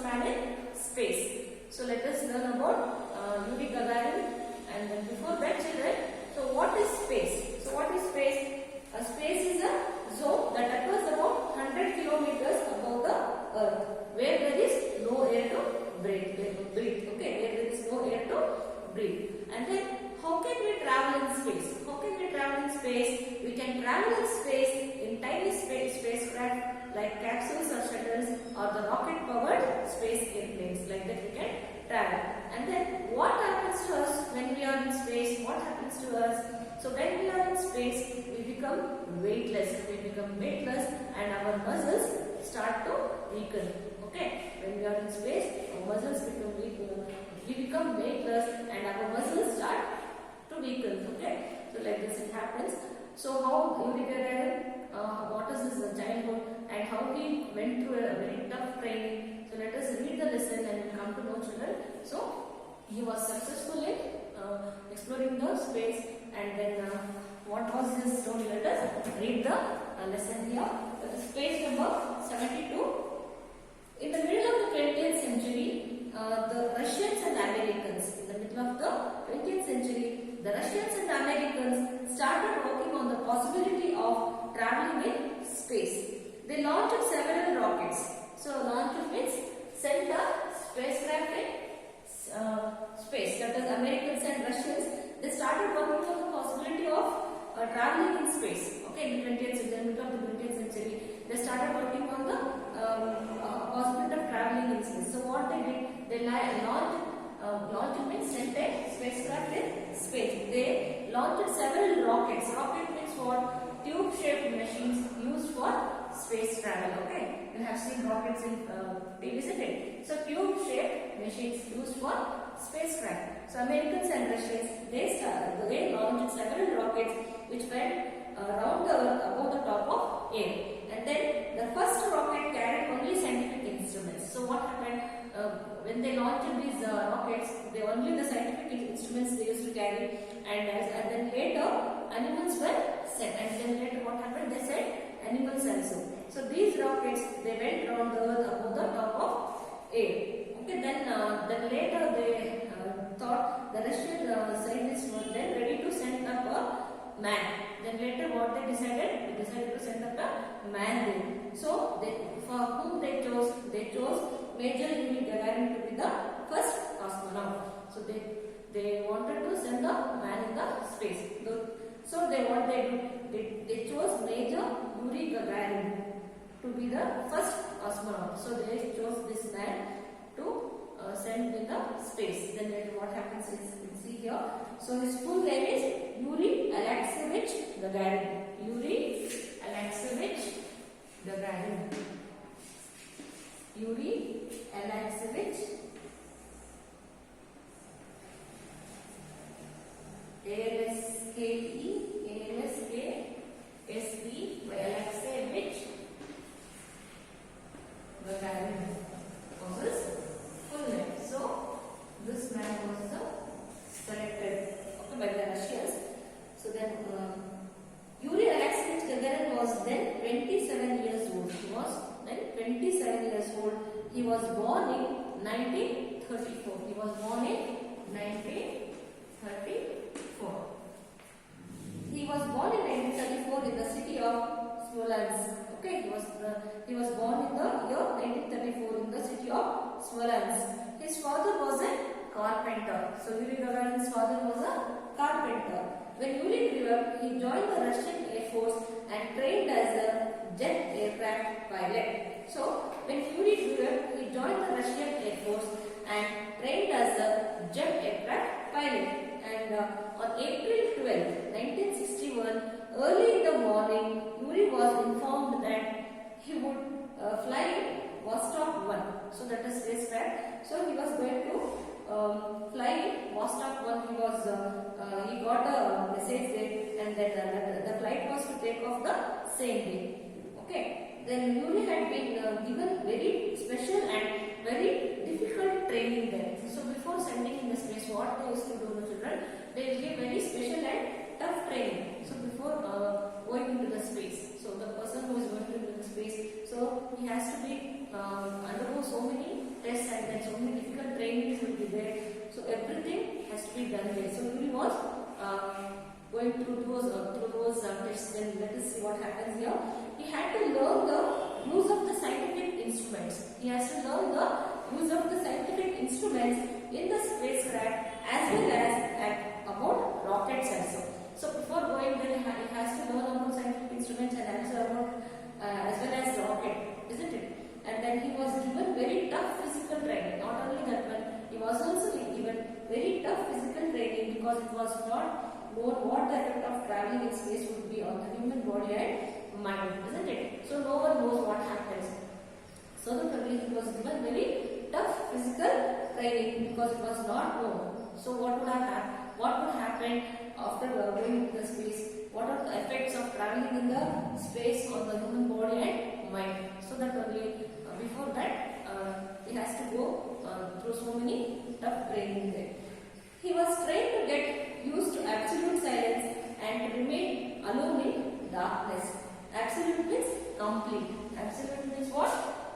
man in space. So let us learn about Yuri Gagarin. And then before that, children, so what is space? So what is space? Space is a zone that occurs about 100 kilometers above the earth, where there is no air to breathe. Okay, where there is no air to breathe. And then how can we travel in space? How can we travel in space? We can travel in space in tiny spacecraft like capsules or shuttles or the rocket powered space airplanes. Like that we can travel. And then what happens to us when we are in space? What happens to us? So when we are in space, we become weightless. And our muscles start to weaken. Okay, when we are in space, our muscles become weak. We become weightless and our muscles start to weaken. Okay, so like this it happens. So how Yuri Gagarin, what is his childhood and how he went through a very tough training. So let us read the lesson and we'll come to know, children. So he was successful in exploring the space, and then what was his story? Let us read the lesson here. That is page number 72. In the middle of the 20th century, the Russians and Americans, in the middle of the 20th century, the Russians and Americans started working on the possibility of traveling in space. They launched several rockets. So launch means send a spacecraft in space. That is Americans and Russians. They started working on the possibility of traveling in space. Okay, in the 20th century, middle of the 20th century, they started working on the possibility of traveling in space. So what they did, they launched means sent a spacecraft in space. They launched several rockets. Rocket means what? Tube-shaped machines used for space travel. Okay, you have seen rockets in TV, isn't it? So tube-shaped machines used for spacecraft. So Americans and Russians, they launched several rockets which went around the earth above the top of air. And then the first rocket carried only scientific instruments. So what happened when they launched these rockets? They only the scientific instruments they used to carry, and then later animals were sent. And then later what happened? They sent animals also. So these rockets, they went around the earth above the top of air. Okay, then later they thought the Russian scientists were then ready to send up a man. Then later what they decided? They decided to send up a man there. So for whom they chose? They chose Major Yuri Gagarin to be the first astronaut. So they wanted to send the man in the space. So they chose Major Yuri Gagarin to be the first astronaut. So they chose this man to send in the space. Then later what happens is, you can see here. So his full name is Yuri Alexeyevich Gagarin. Yuri Alexeyevich Gagarin. Yuri Alexeyevich Alexeyevich Gagarin was his full name. So this man was selected by the Russians. So then Yuri Alexeyevich Gagarin was then 27 years old. He was then 27 years old. He was born in 1934. He was born in 1934. He was born in 1934 in the city of Smolensk. Okay, he was born in the year 1934 in the city of Smolensk. His father was a carpenter. So Yuri Gagarin's father was a carpenter. When Yuri grew up, he joined the Russian Air Force and trained as a jet aircraft pilot. So when Yuri grew up, he joined the Russian Air Force and trained as a jet aircraft pilot. And on April 12, 1961, early in the morning, Yuri was informed that he would fly Vostok 1. So that is spacecraft. So he was going to fly Vostok 1. He got a message there, and then the flight was to take off the same day. Okay. Then Yuri had been given very special and very difficult training there. So before sending in the space, what they used to do, the children, they will give very special and tough training. So before going into the space, so the person who is going into the space, so he has to be undergo so many tests then let us see what happens here. He had to learn the use of the scientific instruments. He has to learn the use of the scientific instruments in the spacecraft as well as about rockets also. So before going there, he has to learn about scientific instruments and also about as well as rocket, isn't it? And then he was given very tough physical training. Not only that one, he was also given very tough physical training because it was not known what the effect of traveling in space would be on the human body and mind, isn't it? So no one knows what happens. So the he was given very tough physical training because it was not known. So what would happen after going to the space? What are the effects of traveling in the space on the human body and mind? So that only before that he has to go through so many tough training there. He was trained to get used to absolute silence and to remain alone in darkness. Absolute means complete. Absolute means what?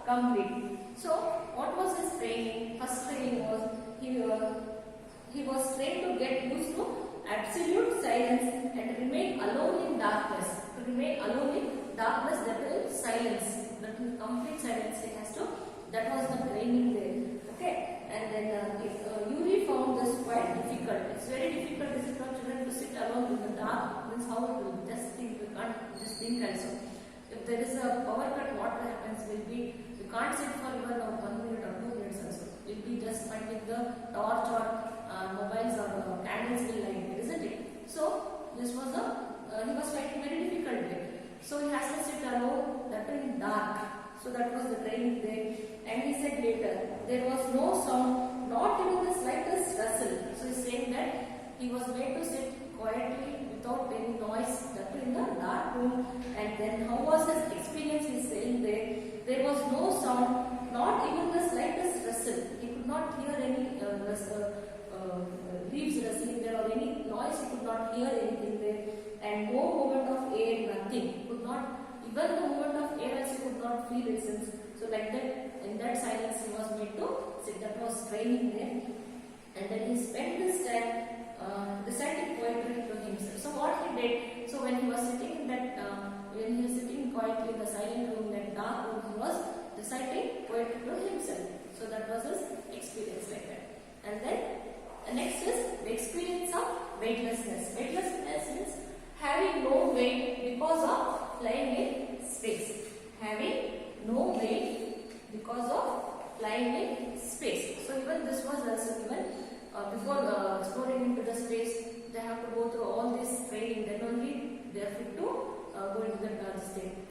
Complete. So what was his training? First training was he was trained to get used to absolute silence and remain alone in darkness. To remain alone in darkness, that is silence. That is complete silence. He has to. That was the training there. Okay. And then Yuri found this quite difficult. It's very difficult, is it not, children, to sit alone in the dark? Means how it will just think. We can't just think also. If there is a power cut, what happens will be we can't sit for even 1 minute or 2 minutes also. We'll be just finding the torch or mobiles or candles will light, isn't it? So this was he was finding very difficult way. So he has to sit alone, that in dark. So that was the training there. And he said later, there was no sound, not even the slightest rustle. So he's saying that he was made to sit quietly without any noise, that in the dark room. And then how was his experience? He's saying there was no sound, not even the slightest rustle. He could not hear any leaves rustling there or any noise. He could not hear anything there. And no movement of air, nothing. He could not. Even the movement of air also could not feel its sense. So like that, in that silence he was made to sit. That was training there. And then he spent his time reciting poetry to himself. So what he did, so when he was sitting in that, when he was sitting quietly in the silent room, that dark room, he was reciting poetry to himself. So that was his experience like that. And then next is the experience of weightlessness. Weightlessness means having no weight because of flying in space. Having no weight because of flying in space. So even this was also given before exploring into the space. They have to go through all this training. Then only they are fit to go into the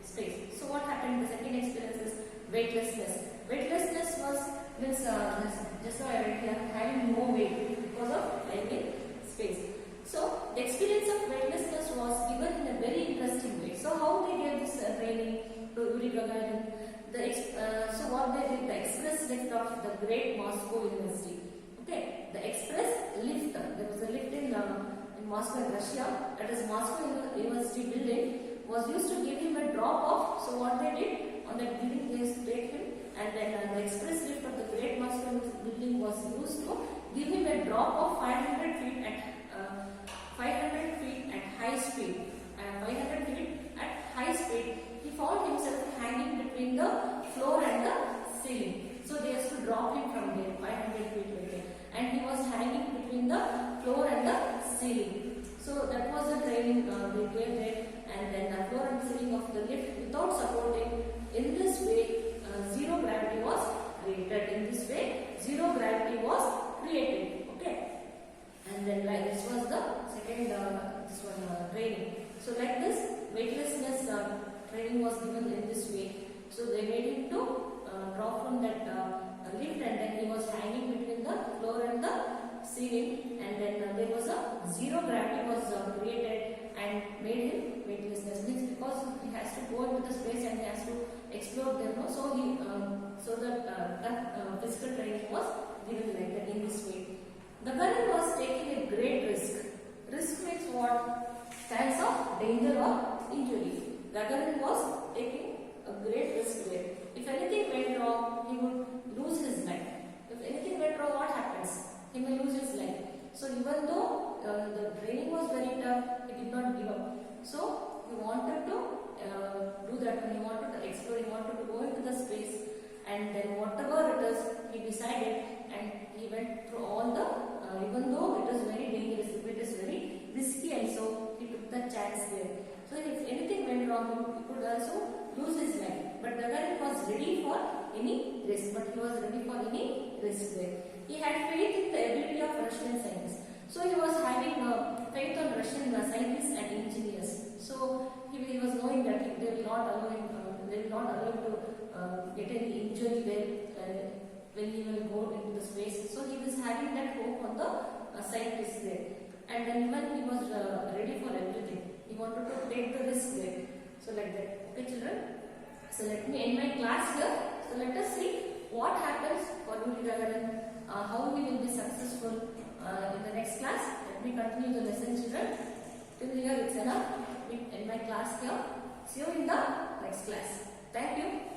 space. So what happened? The second experience is weightlessness. Weightlessness was means just now I read here, having no weight because of flying in space. So the experience of weightlessness was given in a very interesting way. So how they gave this training to Yuri Gagarin? So what they did, the express lift of the great Moscow University. Okay, the express lift. There was a lift in Moscow, in Russia. That is Moscow University building was used to give him a drop off. So what they did on that building, they used to take him, and then the express lift of the great Moscow building was used to give him a drop of 500 feet at 500 feet at high speed. 500 feet at high speed, he found himself hanging between the floor and the ceiling. So they used to drop him from there, 500 feet away, and he was hanging between the floor and the ceiling. So that was the training they gave there, and then the floor and ceiling of the lift without supporting. In this way, zero gravity was created. In this way, zero gravity was created. Okay. And then like this was the second training. So like this weightlessness training was given in this way. So they made him to drop from that lift, and then he was hanging between the floor and the ceiling, and then there was a zero gravity was created and made him weightlessness. Means because he has to go into the space and he has to explore there. No? So he that physical training was given like that in this way. The Gagarin was taking a great risk. Risk means what? Chance of danger or injury. Gagarin was taking a great risk there. If anything went wrong, he would lose his life. If anything went wrong, what happens? He may lose his life. So even though the training was very tough, he did not give up. So he wanted to do that one. He wanted to explore. He wanted to go into the space, and then whatever it is, he decided, and he went through all the. Even though it is very dangerous, it is very risky, and so he took the chance there. So if anything went wrong, he could also lose his life. But Gagarin was ready for any risk. But he was ready for any risk there. He had faith in the ability of Russian scientists. So he was having faith on Russian scientists and engineers. So he was knowing that they will not allow him. They will not allow him to get any injury there when he will go into the space. So he was having that hope on the scientists there. And then even he was ready for everything. He wanted to take the risk there. So like that. Okay, children. So let me end my class here. So let us see what happens for Yuri Gagarin. How he will be successful in the next class. Let me continue the lesson, children. Till here it's enough. Let me end my class here. See you in the next class. Thank you.